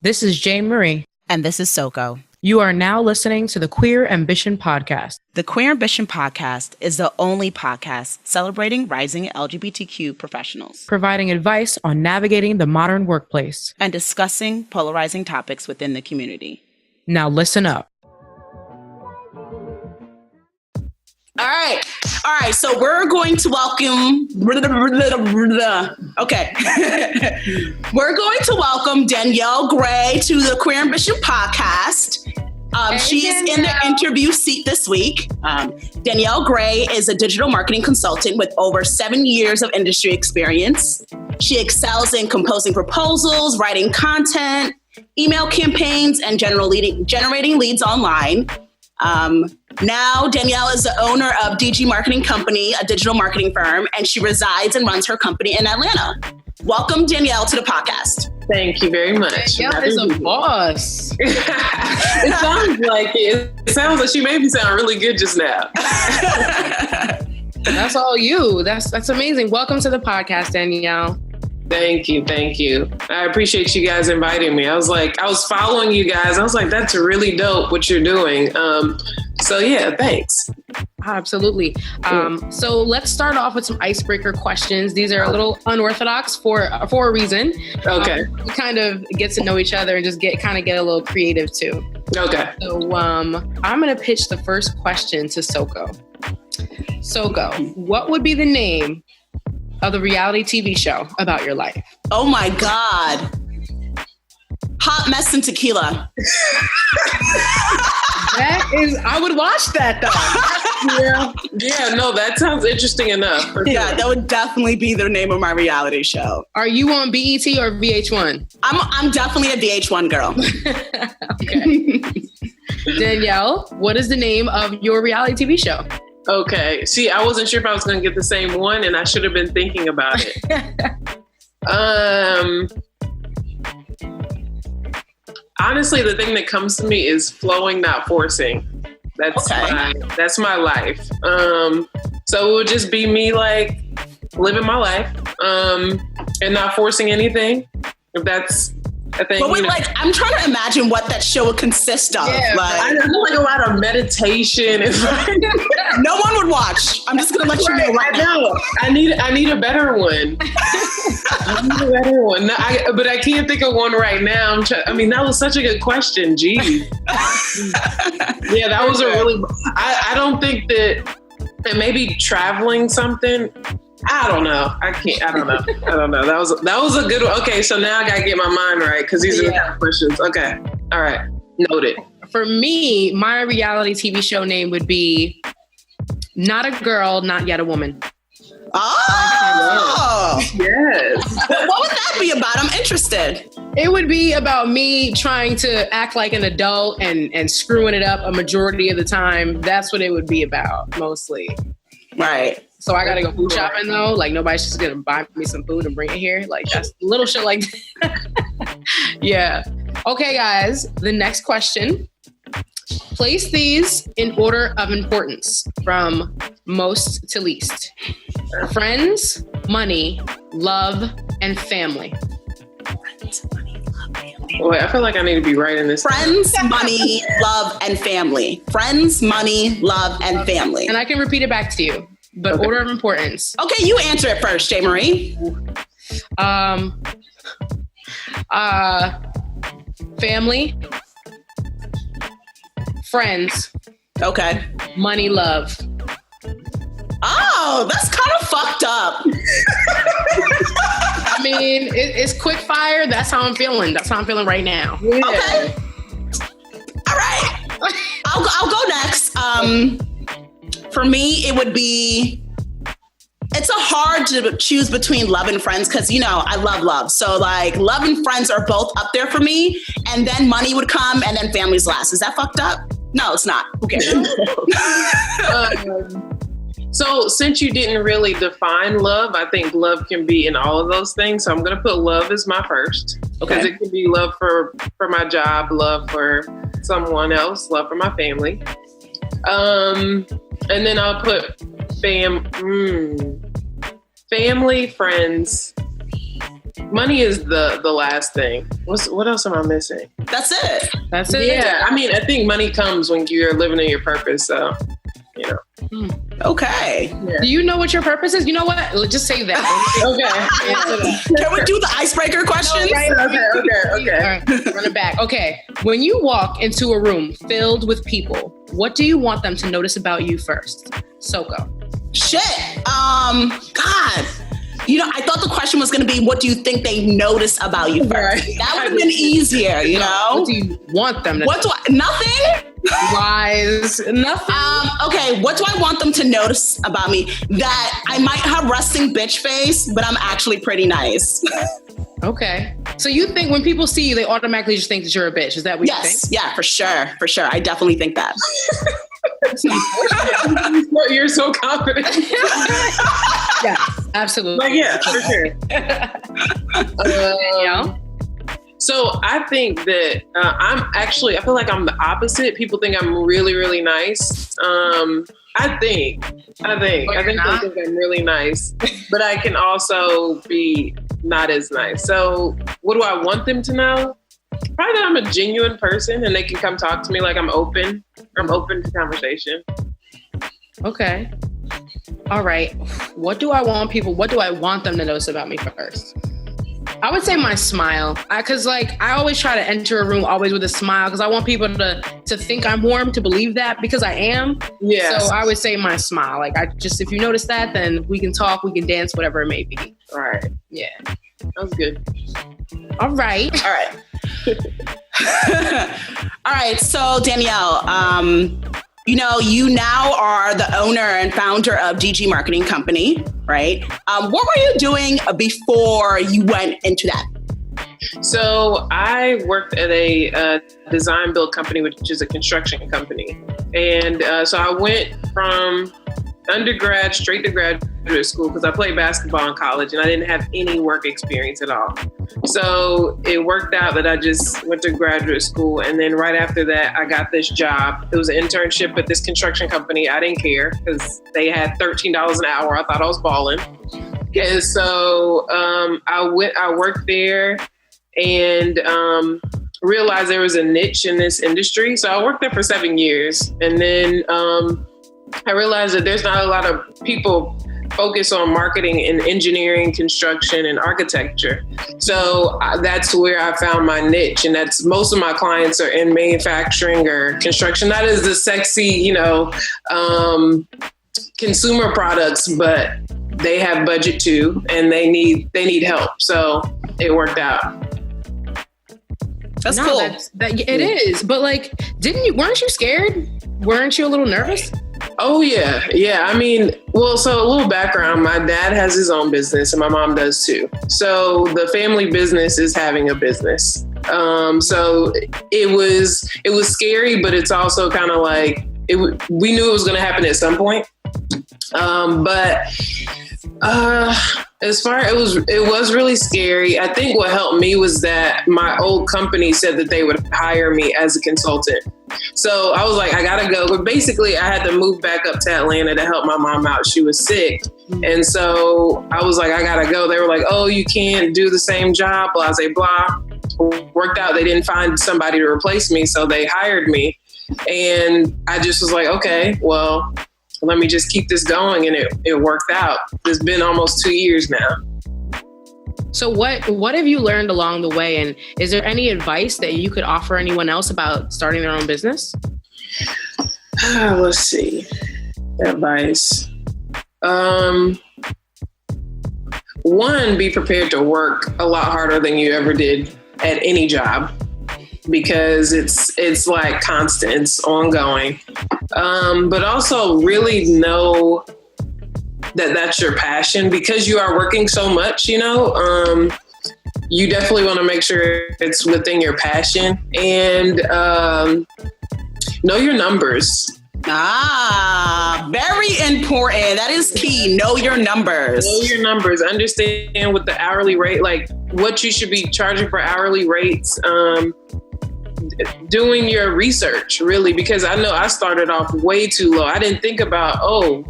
This is Jane Marie. And this is Soko. You are now listening to the Queer Ambition Podcast. The Queer Ambition Podcast is the only podcast celebrating rising LGBTQ professionals, providing advice on navigating the modern workplace, and discussing polarizing topics within the community. Now listen up. All right. So we're going to welcome, okay. We're going to welcome Danielle Gray to the Queer Ambition Podcast. She's in the interview seat this week. Danielle Gray is a digital marketing consultant with over 7 years of industry experience. She excels in composing proposals, writing content, email campaigns, and generating leads online. Now, Danielle is the owner of DG Marketing Company, a digital marketing firm, and she resides and runs her company in Atlanta. Welcome, Danielle, to the podcast. Thank you very much. Danielle is a boss. It sounds like it. It sounds like she made me sound really good just now. That's all you. That's amazing. Welcome to the podcast, Danielle. Thank you. I appreciate you guys inviting me. I was following you guys. I was like, that's really dope what you're doing. So yeah, thanks. Absolutely. So let's start off with some icebreaker questions. These are a little unorthodox for a reason. Okay. We kind of get to know each other and just get a little creative too. Okay. So I'm going to pitch the first question to Soko. Soko, what would be the name of the reality TV show about your life? Oh my God. Hot Mess and Tequila. I would watch that though. Yeah, no, that sounds interesting enough. Yeah, sure. That would definitely be the name of my reality show. Are you on BET or VH1? I'm definitely a VH1 girl. Okay. Danielle, what is the name of your reality TV show? Okay. See, I wasn't sure if I was going to get the same one, and I should have been thinking about it. Honestly, the thing that comes to me is flowing, not forcing. That's my life. So it would just be me living my life and not forcing anything. If that's a thing. But I'm trying to imagine what that show would consist of. Yeah, I know a lot of meditation. No one would watch. I'm just gonna let you know right now. I need a better one. But I can't think of one right now. That was such a good question. Geez. Yeah, that was a really. I don't think that. And maybe traveling something. I don't know. I don't know. That was a good one. Okay, so now I gotta get my mind right because these are the kind of questions. Okay. All right. Noted. For me, my reality TV show name would be Not a Girl, Not Yet a Woman. Oh! Yes. What would that be about? I'm interested. It would be about me trying to act like an adult and screwing it up a majority of the time. That's what it would be about, mostly. Right. So I gotta go food shopping though. Nobody's just gonna buy me some food and bring it here. That's little shit like that. Yeah. Okay, guys. The next question. Place these in order of importance from most to least. Friends, money, love, and family. Boy, I feel like I need to be writing this. Friends, money, love, and family. Friends, money, love, and family. And I can repeat it back to you, but order of importance. Okay, you answer it first, Jay Marie. Family, friends. Okay. Money, love. Oh, that's kind of fucked up. It's quick fire. That's how I'm feeling. That's how I'm feeling right now. Yeah. Okay. All right. I'll go next. For me, it would be. It's hard to choose between love and friends because, I love love. So love and friends are both up there for me. And then money would come and then family's last. Is that fucked up? No, it's not. Who cares? So since you didn't really define love, I think love can be in all of those things. So I'm going to put love as my first. Because it could be love for my job, love for someone else, love for my family. And then I'll put family, friends, money is the last thing. What else am I missing? That's it. That's it. Yeah, I mean, I think money comes when you're living in your purpose. So, you know. Okay. Yeah. Do you know what your purpose is? You know what? Let's just say that. Okay. Can we do the icebreaker questions? Right? Okay. All right, run it back. Okay. When you walk into a room filled with people, what do you want them to notice about you first? Soko. Shit. God. You know, I thought the question was going to be, what do you think they notice about you first? Right. That would have been easier, you know? What do you want them to Nothing? Wise. Nothing. Okay, what do I want them to notice about me? That I might have resting bitch face, but I'm actually pretty nice. Okay. So you think when people see you, they automatically just think that you're a bitch. Is that what you think? Yes, yeah, for sure. I definitely think that. You're so confident. Yeah, absolutely. Like, yeah, for sure. So I think that I feel like I'm the opposite. People think I'm really, really nice. I think they think I'm really nice, but I can also be not as nice. So what do I want them to know? Probably that I'm a genuine person and they can come talk to me like I'm open. I'm open to conversation. Okay. All right. What do I want them to notice about me first? I would say my smile. Because I always try to enter a room always with a smile because I want people to think I'm warm, to believe that because I am. Yeah. So I would say my smile. If you notice that, then we can talk, we can dance, whatever it may be. All right. Yeah. That was good. All right. All right. So Danielle, you now are the owner and founder of DG Marketing Company, right? What were you doing before you went into that? So I worked at a design build company, which is a construction company. And so I went from undergrad straight to graduate school because I played basketball in college and I didn't have any work experience at all. So it worked out that I just went to graduate school. And then right after that, I got this job. It was an internship at this construction company. I didn't care because they had $13 an hour. I thought I was balling. And so I worked there and realized there was a niche in this industry. So I worked there for 7 years. And then I realized that there's not a lot of people focus on marketing and engineering, construction, and architecture. So that's where I found my niche. And that's most of my clients are in manufacturing or construction. That is the sexy, consumer products, but they have budget too, and they need help. So it worked out. That's cool. It is. But weren't you scared? Weren't you a little nervous? Oh, yeah. Yeah. I mean, so a little background. My dad has his own business and my mom does too. So the family business is having a business. So it was scary, but it's also kind of we knew it was going to happen at some point. It was really scary. I think what helped me was that my old company said that they would hire me as a consultant. So I was like, I gotta go. But basically I had to move back up to Atlanta to help my mom out. She was sick. And so I was like, I gotta go. They were like, oh, you can't do the same job, blah, blah, blah. Worked out. They didn't find somebody to replace me. So they hired me. And I just was like, okay, well, let me just keep this going. And it worked out. It's been almost 2 years now. So what have you learned along the way? And is there any advice that you could offer anyone else about starting their own business? Let's see. Advice. One, be prepared to work a lot harder than you ever did at any job. Because it's like constant, it's ongoing. But also really know that that's your passion because you are working so much, you definitely want to make sure it's within your passion and know your numbers. Very important. That is key. Know your numbers. Know your numbers. Understand what the hourly rate, what you should be charging for hourly rates. Doing your research, really, because I know I started off way too low. I didn't think about,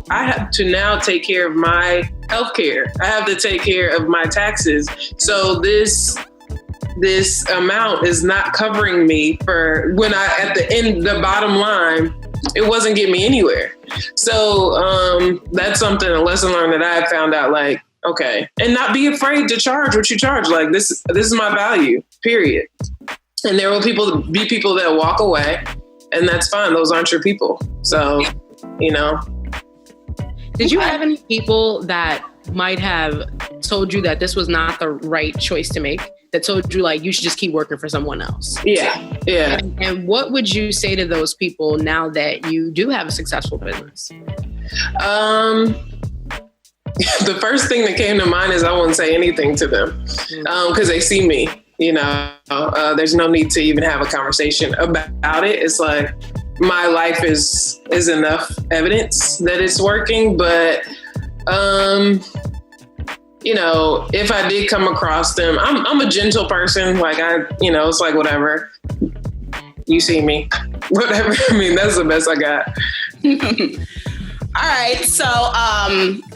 I have to now take care of my healthcare. I have to take care of my taxes. So this amount is not covering me for when I, at the end, the bottom line, it wasn't getting me anywhere. So that's something, a lesson learned that I found out, like, okay, and not be afraid to charge what you charge. Like, this is my value, period. And there will be people that walk away, and that's fine. Those aren't your people. So, you know. Did you have any people that might have told you that this was not the right choice to make, that told you, like, you should just keep working for someone else? Yeah. And what would you say to those people now that you do have a successful business? The first thing that came to mind is I won't say anything to them because they see me, you know. There's no need to even have a conversation about it. It's like my life is enough evidence that it's working. But, you know, if I did come across them, I'm a gentle person. Like, it's like, whatever. You see me, whatever. I mean, that's the best I got. All right. So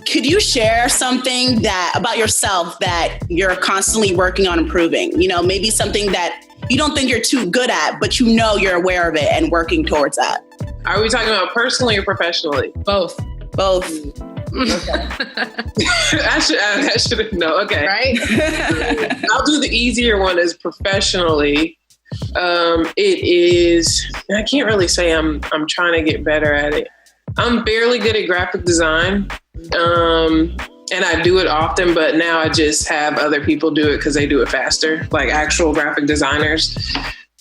could you share something about yourself that you're constantly working on improving? You know, maybe something that you don't think you're too good at, but you know you're aware of it and working towards that. Are we talking about personally or professionally? Both. Okay. I should know. Okay. Right? I'll do the easier one as professionally. It is, I can't really say I'm trying to get better at it. I'm fairly good at graphic design, and I do it often, but now I just have other people do it because they do it faster, like actual graphic designers.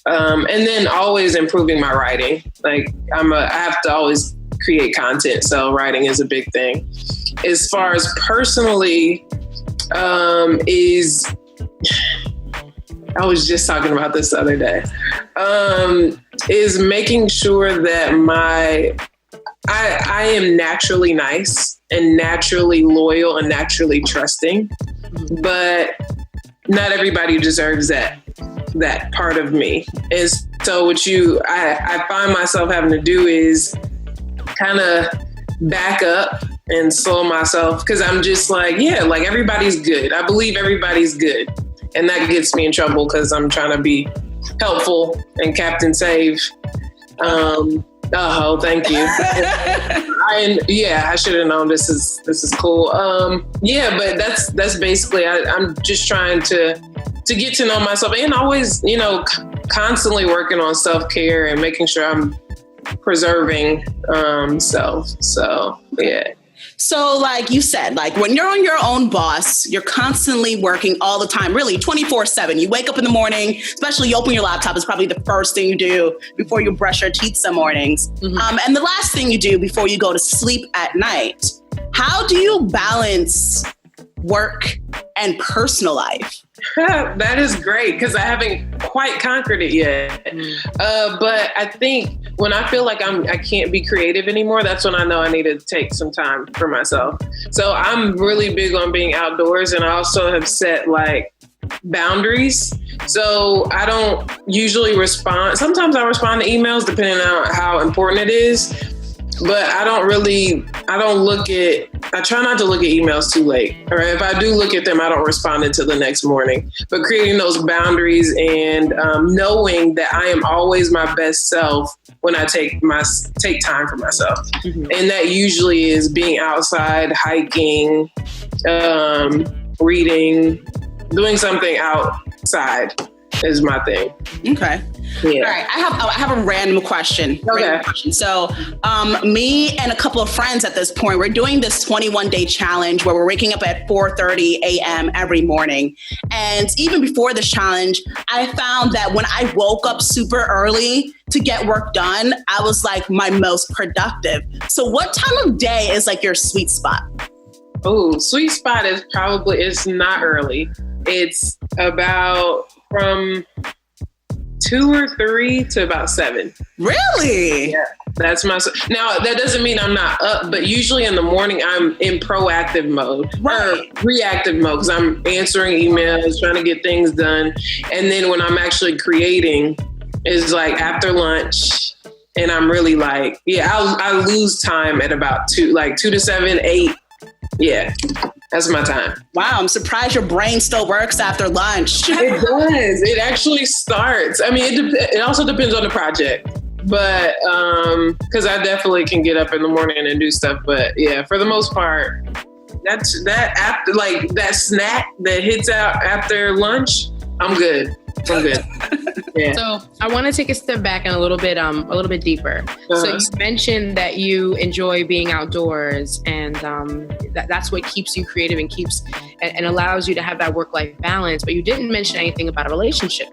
And then always improving my writing. Like I have to always create content, so writing is a big thing. As far as personally, I was just talking about this the other day, is making sure that I am naturally nice and naturally loyal and naturally trusting, but not everybody deserves that part of me. And so what I find myself having to do is kind of back up and slow myself, because I'm just like, yeah, like everybody's good. I believe everybody's good. And that gets me in trouble because I'm trying to be helpful and Captain Save. Oh, thank you. I should have known this is cool. But that's basically, I'm just trying to get to know myself, and always, you know, constantly working on self-care and making sure I'm preserving self. So, yeah. So like you said, like when you're on your own boss, you're constantly working all the time, really 24/7. You wake up in the morning, especially you open your laptop, is probably the first thing you do before you brush your teeth some mornings. Mm-hmm. And the last thing you do before you go to sleep at night. How do you balance work and personal life? That is great, because I haven't quite conquered it yet. But I think when I feel like I can't be creative anymore, that's when I know I need to take some time for myself. So I'm really big on being outdoors, and I also have set like boundaries. So I don't usually respond. Sometimes I respond to emails depending on how important it is. But I try not to look at emails too late. All right. If I do look at them, I don't respond until the next morning. But creating those boundaries and knowing that I am always my best self when I take time for myself. Mm-hmm. And that usually is being outside, hiking, reading, doing something outside is my thing. Okay. Yeah. All right. I have a random question. Okay. So me and a couple of friends at this point, we're doing this 21-day challenge where we're waking up at 4:30 a.m. every morning. And even before this challenge, I found that when I woke up super early to get work done, I was like my most productive. So what time of day is like your sweet spot? Oh, sweet spot is probably, it's not early. It's about from 2 or 3 to about 7. Really? Yeah, that's my. Now that doesn't mean I'm not up, but usually in the morning I'm in proactive mode or reactive mode, because I'm answering emails, trying to get things done, and then when I'm actually creating is like after lunch, and I'm really like, I lose time at about 2 to 7, 8. Yeah, That's my time. Wow, I'm surprised your brain still works after lunch. It does. It actually starts. I mean, it also depends on the project, but because I definitely can get up in the morning and do stuff. But yeah, for the most part, that after like that snack that hits out after lunch, I'm good. Yeah. So I want to take a step back and a little bit deeper. So you mentioned that you enjoy being outdoors, and that's what keeps you creative and allows you to have that work-life balance. But you didn't mention anything about a relationship.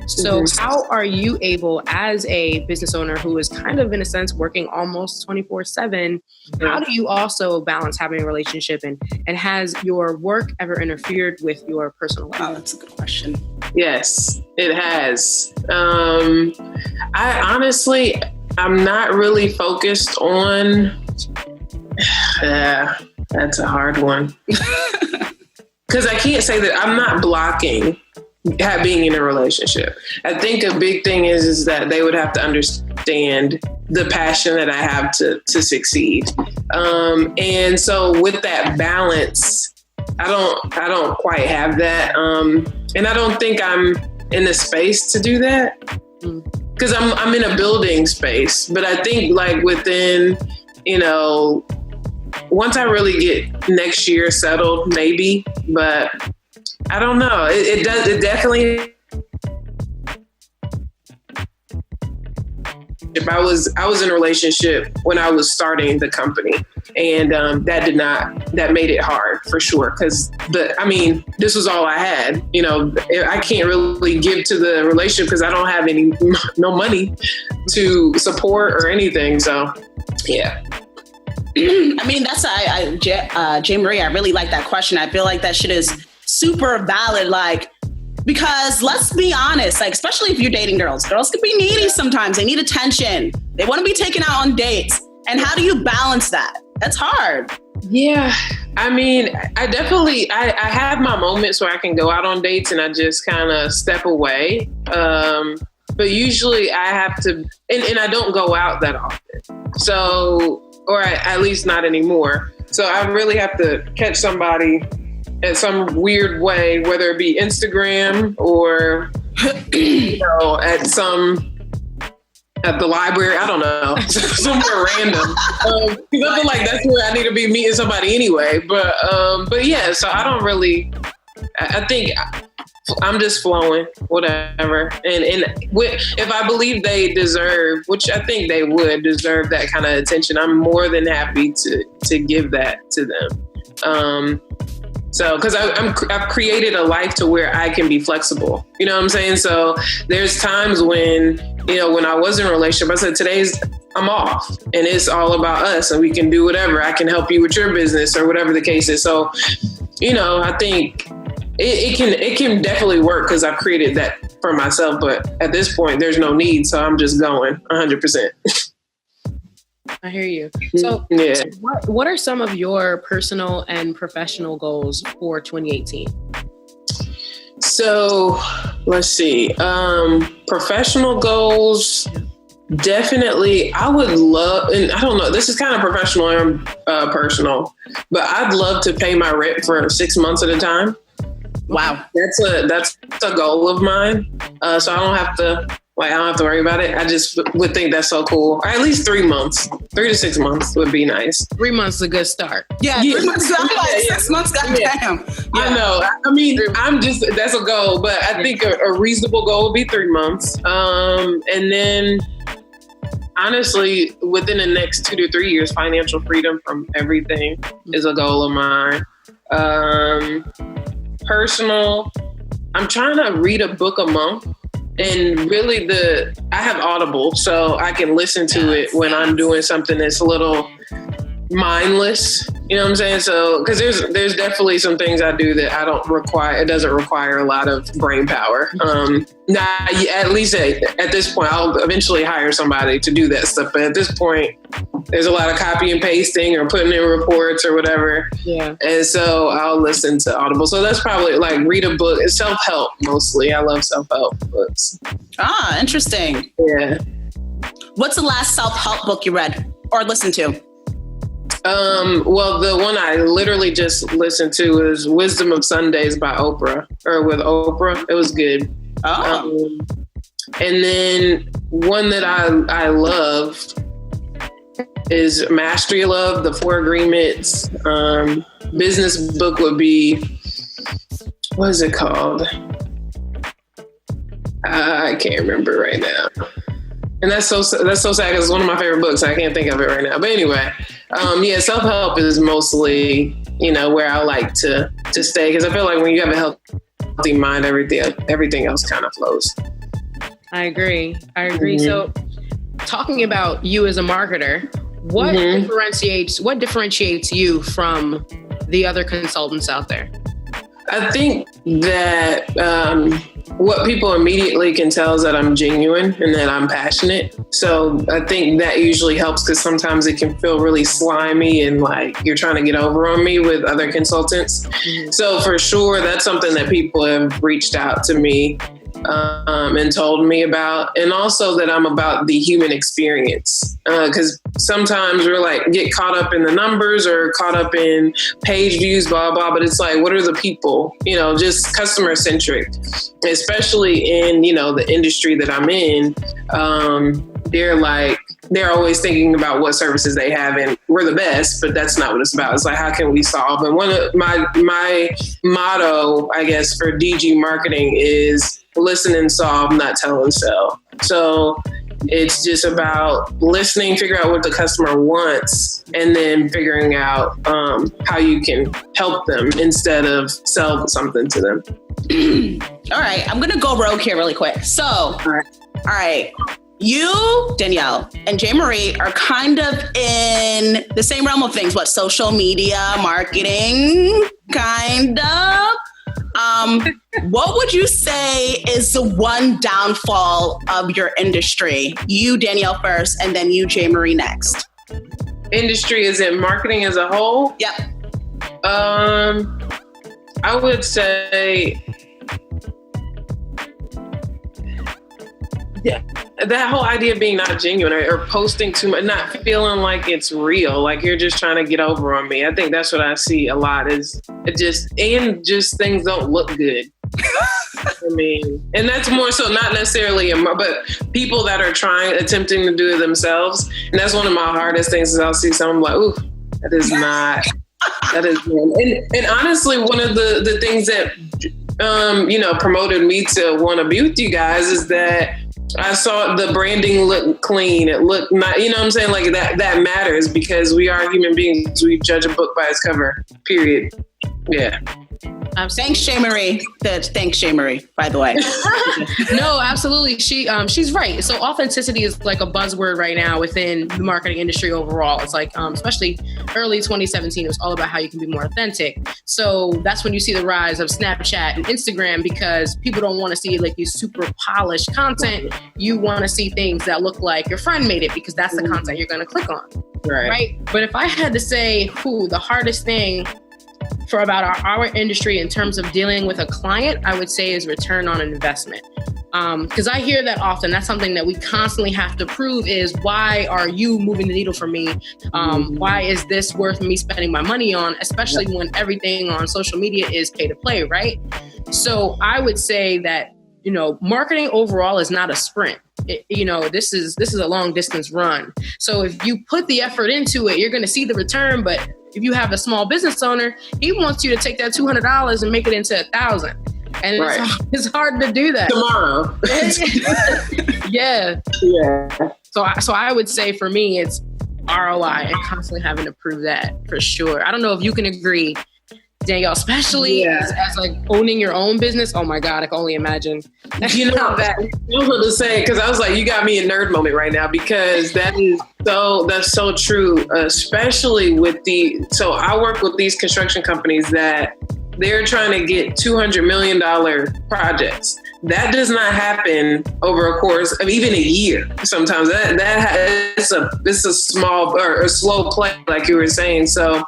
So how are you able, as a business owner who is kind of in a sense working almost 24/7, how do you also balance having a relationship, and has your work ever interfered with your personal life? Oh, that's a good question. Yes, it has. I honestly, I'm not really focused on. That's a hard one. Because I can't say that I'm not blocking being in a relationship. I think a big thing is that they would have to understand the passion that I have to succeed. And so with that balance, I don't quite have that. And I don't think I'm in the space to do that because I'm in a building space. But I think like within, once I really get next year settled, maybe, but I don't know. It definitely. I was in a relationship when I was starting the company, and that made it hard for sure. Because this was all I had. I can't really give to the relationship because I don't have no money to support or anything. So, yeah. That's Jay Marie, I really like that question. I feel like that shit is super valid. Because let's be honest, especially if you're dating girls can be needy sometimes. They need attention. They want to be taken out on dates. And how do you balance that? That's hard. Yeah. I have my moments where I can go out on dates and I just kind of step away. But usually I have to, and I don't go out that often. So, or at least not anymore. So I really have to catch somebody in some weird way, whether it be Instagram or, at the library, I don't know, somewhere random. Because I feel like that's where I need to be meeting somebody anyway. But yeah, so I don't really, I think I'm just flowing, whatever. And if I believe they deserve, which I think they would deserve that kind of attention, I'm more than happy to give that to them. So, because I've created a life to where I can be flexible. You know what I'm saying? So there's times when, when I was in a relationship, I said, I'm off and it's all about us and we can do whatever. I can help you with your business or whatever the case is. So, I think it can definitely work because I've created that for myself. But at this point, there's no need. So I'm just going 100%. I hear you. So, yeah. So what are some of your personal and professional goals for 2018? So let's see. Professional goals, definitely. I would love, and I don't know, this is kind of professional and personal, but I'd love to pay my rent for 6 months at a time. Wow. That's a goal of mine. So I don't have to worry about it. I just would think that's so cool. Or at least 3 months, 3 to 6 months would be nice. 3 months is a good start. Yeah. 3 months. I'm like 6 months. Goddamn. Yeah. I know. That's a goal, but I think a reasonable goal would be 3 months. And then honestly, within the next 2 to 3 years, financial freedom from everything is a goal of mine. Personal, I'm trying to read a book a month. And really I have Audible, so I can listen to it when I'm doing something that's a little mindless. You know what I'm saying? So, because there's definitely some things I do that it doesn't require a lot of brain power. At least at this point, I'll eventually hire somebody to do that stuff. But at this point, there's a lot of copy and pasting or putting in reports or whatever. Yeah. And so I'll listen to Audible. So that's probably read a book. It's self-help mostly. I love self-help books. Ah, interesting. Yeah. What's the last self-help book you read or listened to? Well, the one I literally just listened to is Wisdom of Sundays by Oprah, or with Oprah. It was good. Oh. And then one that I loved is Mastery of Love, The 4 Agreements. Business book would be, what is it called? I can't remember right now. And that's so sad because it's one of my favorite books. I can't think of it right now. But anyway, self-help is mostly, where I like to stay, because I feel like when you have a healthy mind, everything else kind of flows. I agree. So talking about you as a marketer, what differentiates you from the other consultants out there? I think that what people immediately can tell is that I'm genuine and that I'm passionate. So I think that usually helps, because sometimes it can feel really slimy and like you're trying to get over on me with other consultants. Mm-hmm. So for sure, that's something that people have reached out to me and told me about. And also that I'm about the human experience. Because sometimes we're like, get caught up in the numbers or caught up in page views, blah, blah. But it's like, what are the people, just customer centric, especially in, the industry that I'm in. They're always thinking about what services they have, and we're the best, but that's not what it's about. It's like, how can we solve? And one of my motto, I guess, for DG marketing is listen and solve, not tell and sell. So it's just about listening, figure out what the customer wants, and then figuring out how you can help them instead of sell something to them. All right, I'm going to go rogue here really quick. So, all right. You, Danielle, and J. Marie are kind of in the same realm of things. What, social media, marketing, kind of? What would you say is the one downfall of your industry? You, Danielle, first, and then you, J. Marie, next. Industry is in marketing as a whole? Yep. I would say... Yeah, that whole idea of being not genuine or posting too much, not feeling like it's real, like you're just trying to get over on me. I think that's what I see a lot is just things don't look good. And that's more so not necessarily, but people that are attempting to do it themselves. And that's one of my hardest things is I'll see someone like, ooh, that is not. And honestly, one of the things that, promoted me to want to be with you guys is that I saw the branding look clean. It looked not, what I'm saying? Like that matters because we are human beings. We judge a book by its cover, period. Yeah. Thanks, J. Marie. Thanks, J. Marie, by the way. No, absolutely. She's right. So authenticity is like a buzzword right now within the marketing industry overall. It's like, especially early 2017, it was all about how you can be more authentic. So that's when you see the rise of Snapchat and Instagram, because people don't want to see like these super polished content. You want to see things that look like your friend made it, because that's the content you're going to click on. Right. But if I had to say, the hardest thing for about our industry in terms of dealing with a client, I would say is return on investment. Because I hear that often. That's something that we constantly have to prove is, why are you moving the needle for me? Why is this worth me spending my money on, especially when everything on social media is pay to play, right? So I would say that, marketing overall is not a sprint. This is a long distance run. So if you put the effort into it, you're going to see the return. But if you have a small business owner, he wants you to take that $200 and make it into $1,000. And it's hard to do that. Tomorrow. Yeah. So I would say for me, it's ROI and constantly having to prove that for sure. I don't know if you can agree, Danielle, especially as like owning your own business. Oh my God, I can only imagine. That I was going to say, because I was like, you got me in nerd moment right now, because that's so true, especially with so I work with these construction companies that they're trying to get $200 million projects. That does not happen over a course of even a year. Sometimes it's a small or a slow play, like you were saying. So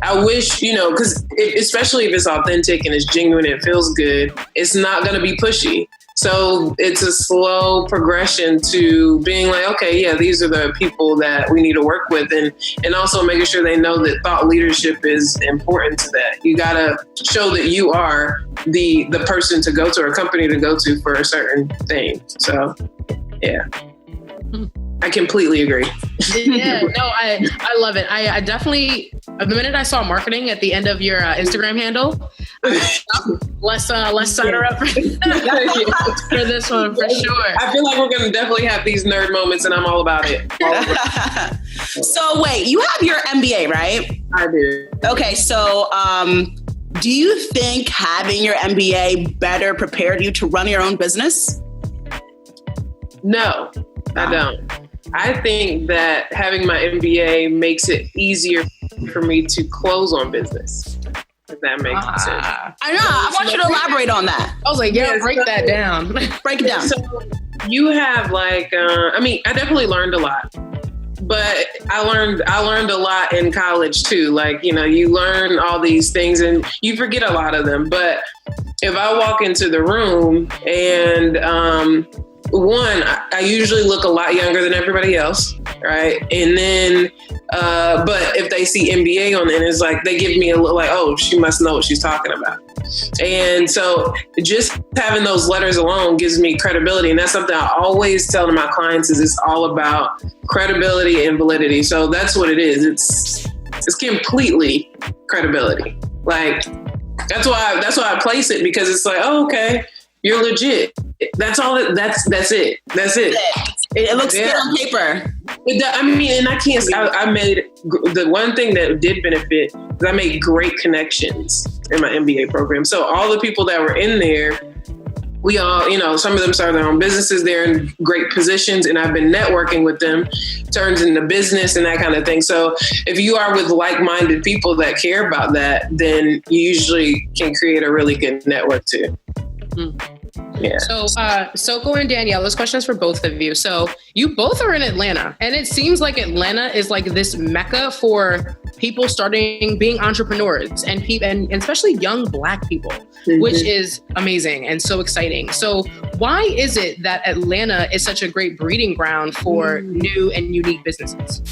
I wish, because especially if it's authentic and it's genuine, and it feels good, it's not going to be pushy. So it's a slow progression to being like, okay, yeah, these are the people that we need to work with. And also making sure they know that thought leadership is important to that. You got to show that you are the person to go to or company to go to for a certain thing. So, yeah. I completely agree. Yeah, no, I love it. I definitely, the minute I saw marketing at the end of your Instagram handle, let's sign her up for this one for sure. I feel like we're going to definitely have these nerd moments and I'm all about it. So wait, you have your MBA, right? I do. Okay, so do you think having your MBA better prepared you to run your own business? No, I don't. I think that having my MBA makes it easier for me to close on business. If that makes sense. I know. I want you to elaborate on that. I was like, yeah, break that down. Break it down. So you have like, I definitely learned a lot. But I learned a lot in college too. Like, you learn all these things and you forget a lot of them. But if I walk into the room and one, I usually look a lot younger than everybody else, right? And then, but if they see MBA on it, it's like they give me a look like, oh, she must know what she's talking about. And so just having those letters alone gives me credibility. And that's something I always tell to my clients is it's all about credibility and validity. So that's what it is. It's completely credibility. Like, that's why I place it, because it's like, oh, okay, you're legit. That's all. That's it. That's it. It looks good on paper. And I can't. I made the one thing that did benefit is I made great connections in my MBA program. So all the people that were in there, we all, some of them started their own businesses. They're in great positions, and I've been networking with them, turns into business and that kind of thing. So if you are with like-minded people that care about that, then you usually can create a really good network too. Mm. Yeah. So, Soko and Danielle, this question is for both of you. So you both are in Atlanta, and it seems like Atlanta is like this mecca for people being entrepreneurs and especially young Black people, which is amazing and so exciting. So why is it that Atlanta is such a great breeding ground for new and unique businesses?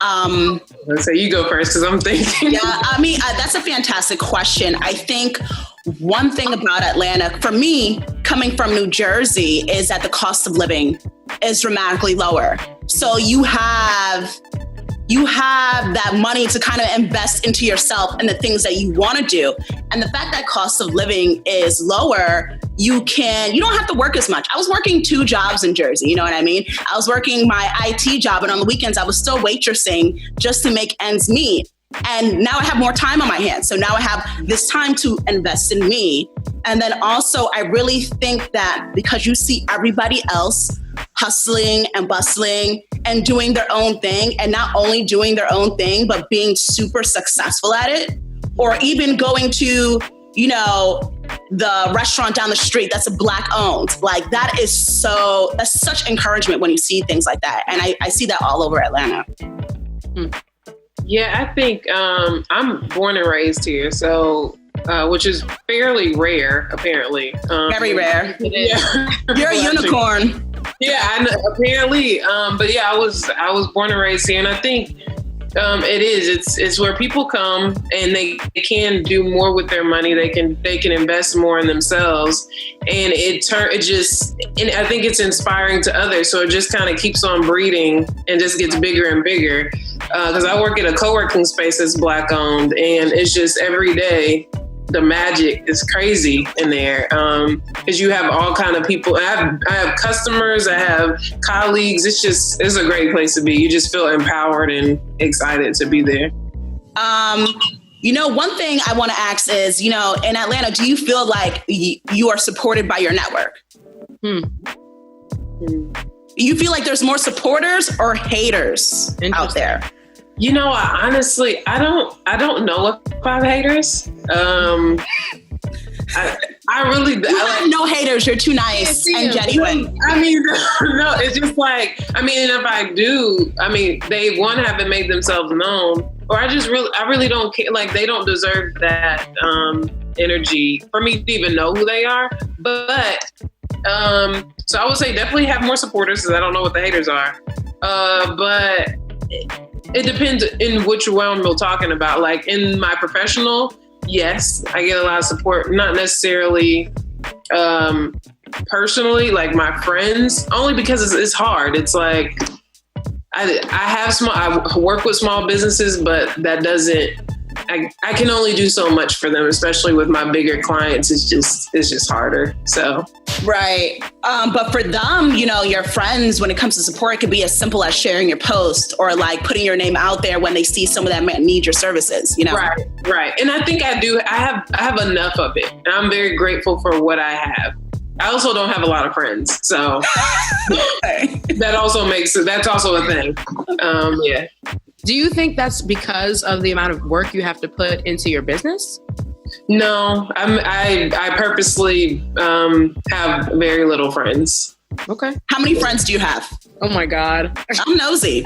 So you go first, because I'm thinking. Yeah, that's a fantastic question. I think one thing about Atlanta, for me, coming from New Jersey, is that the cost of living is dramatically lower. So you have that money to kind of invest into yourself and the things that you want to do. And the fact that cost of living is lower, you don't have to work as much. I was working 2 jobs in Jersey, you know what I mean? I was working my IT job, and on the weekends I was still waitressing just to make ends meet. And now I have more time on my hands. So now I have this time to invest in me. And then also, I really think that because you see everybody else hustling and bustling and doing their own thing, and not only doing their own thing, but being super successful at it, or even going to, the restaurant down the street that's a Black owned, like that's such encouragement when you see things like that. And I see that all over Atlanta. Yeah, I think I'm born and raised here, so which is fairly rare, apparently. Very rare. Yeah. You're a unicorn. Yeah, I know, apparently. But yeah, I was born and raised here, and I think it is. It's where people come and they can do more with their money. They can invest more in themselves, and and I think it's inspiring to others. So it just kind of keeps on breeding and just gets bigger and bigger. Because I work at a co-working space that's Black owned, and it's just every day the magic is crazy in there. Because you have all kind of people. I have customers, I have colleagues. It's a great place to be. You just feel empowered and excited to be there. One thing I want to ask is, in Atlanta, do you feel like you are supported by your network? You feel like there's more supporters or haters out there? I honestly, I don't know about haters. I really have no haters. You're too nice and genuine. No, it's just like, if I do, they haven't made themselves known, or I really don't care. Like, they don't deserve that energy for me to even know who they are. But so I would say definitely have more supporters, because I don't know what the haters are. But it depends in which realm we're talking about. Like in my professional, yes, I get a lot of support. Not necessarily personally, like my friends, only because it's hard. It's like I work with small businesses, but that doesn't. I can only do so much for them, especially with my bigger clients. It's just harder. So. Right. But for them, your friends, when it comes to support, it could be as simple as sharing your post or like putting your name out there when they see someone that need your services, Right. And I think I do. I have enough of it. And I'm very grateful for what I have. I also don't have a lot of friends. So that's also a thing. Yeah. Do you think that's because of the amount of work you have to put into your business? No, I purposely have very little friends. Okay. How many friends do you have? Oh my God. I'm nosy.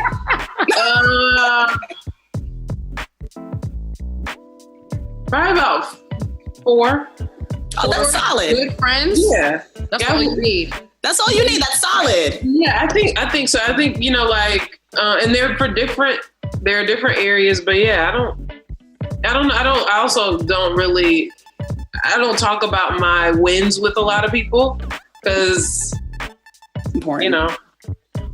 Probably about 4. Oh, that's solid. Good friends? Yeah. That's all you need. That's all you need. That's solid. Yeah, I think so. I think, and they're for different areas, but yeah, I don't talk about my wins with a lot of people because, important.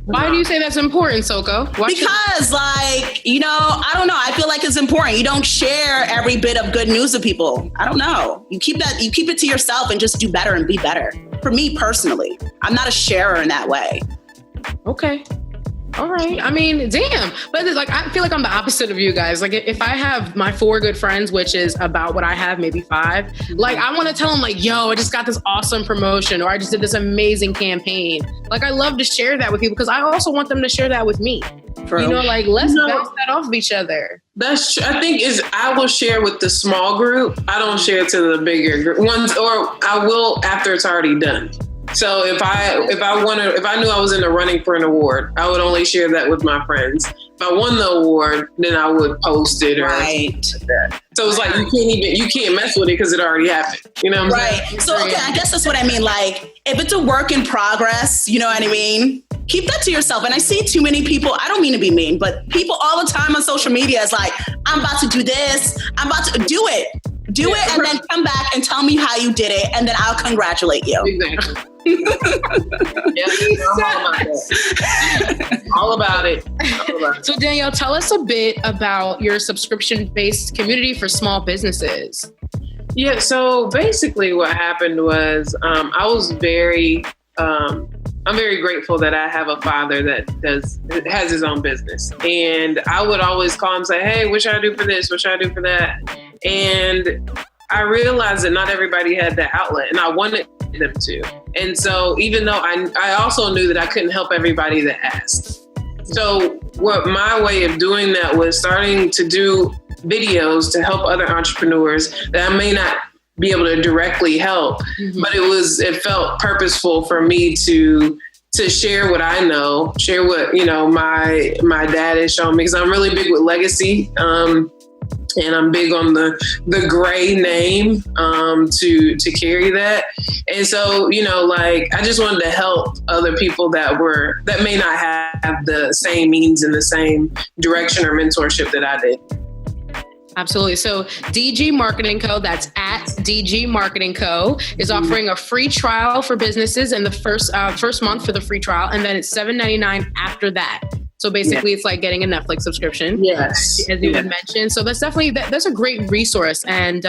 Why do you say that's important, Soko? Because I don't know. I feel like it's important. You don't share every bit of good news with people. I don't know. You keep it to yourself and just do better and be better. For me personally, I'm not a sharer in that way. Okay. All right. I mean, damn. But I feel like I'm the opposite of you guys. Like if I have my 4 good friends, which is about what I have, maybe 5, like I want to tell them like, yo, I just got this awesome promotion, or I just did this amazing campaign. Like I love to share that with people because I also want them to share that with me. True. Let's bounce that off of each other. That's true. I think I will share with the small group. I don't share to the bigger group ones, or I will after it's already done. So if I knew I was in the running for an award, I would only share that with my friends. If I won the award, then I would post it or something like that. So it's like you can't mess with it because it already happened. You know what I'm saying? So okay, I guess that's what I mean. Like if it's a work in progress, you know what I mean? Keep that to yourself. And I see too many people, I don't mean to be mean, but people all the time on social media is like, I'm about to do this. I'm about to do it. Do it and then come back and tell me how you did it, and then I'll congratulate you. Exactly. All about it. So Danielle, tell us a bit about your subscription-based community for small businesses. Yeah, so basically what happened was I'm very grateful that I have a father that has his own business. And I would always call him and say, hey, what should I do for this? What should I do for that? And I realized that not everybody had that outlet, and I wanted them to. And so even though I also knew that I couldn't help everybody that asked. So what my way of doing that was starting to do videos to help other entrepreneurs that I may not be able to directly help, but it felt purposeful for me to share what I know, share what, my dad has shown me, because I'm really big with legacy. And I'm big on the Gray name to carry that. And so, I just wanted to help other people that may not have the same means and the same direction or mentorship that I did. Absolutely. So DG Marketing Co., that's at DG Marketing Co., is offering a free trial for businesses in the first month for the free trial. And then it's $7.99 after that. So basically it's like getting a Netflix subscription. Yes. As you had mentioned. So that's definitely, that's a great resource. And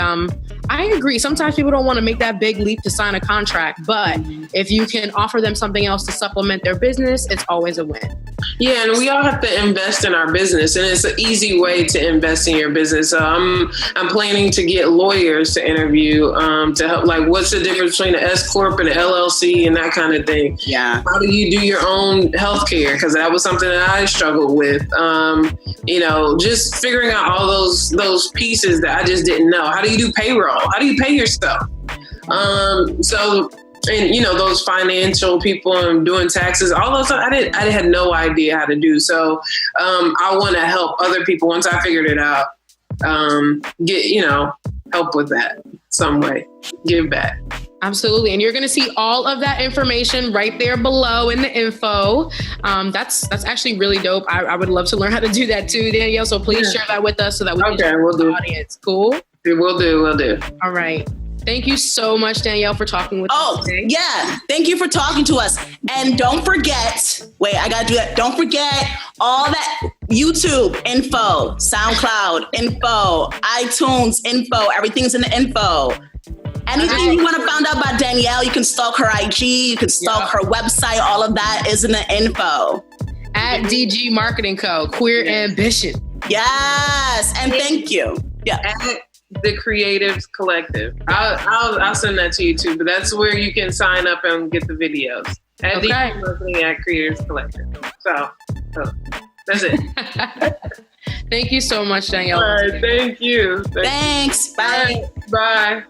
I agree. Sometimes people don't want to make that big leap to sign a contract, but if you can offer them something else to supplement their business, it's always a win. Yeah, and we all have to invest in our business, and it's an easy way to invest in your business. So I'm planning to get lawyers to interview to help. Like, what's the difference between an S corp and an LLC and that kind of thing? Yeah. How do you do your own healthcare? Because that was something that I struggled with. Just figuring out all those pieces that I just didn't know. How do you do payroll? How do you pay yourself? And those financial people and doing taxes, all those stuff, I had no idea how to do. So I want to help other people once I figured it out, get help with that. some way. Give back. Absolutely. And you're going to see all of that information right there below in the info. That's actually really dope. I would love to learn how to do that too, Danielle. So please share that with us so that we can share with the audience. Cool? We'll do. All right. Thank you so much, Danielle, for talking with us today. Yeah. Thank you for talking to us. And don't forget, I got to do that. Don't forget all that YouTube info, SoundCloud info, iTunes info. Everything's in the info. Anything you want to find out about Danielle, you can stalk her IG, you can stalk her website. All of that is in the info. At DG Marketing Co. Queer Ambition. Yes. And thank you. Yeah. At the Creatives Collective. I'll send that to you too, but that's where you can sign up and get the videos. At DG Marketing at Creatives Collective. So that's it. Thank you so much, Danielle. All right, thank you. Thanks. Bye. Bye.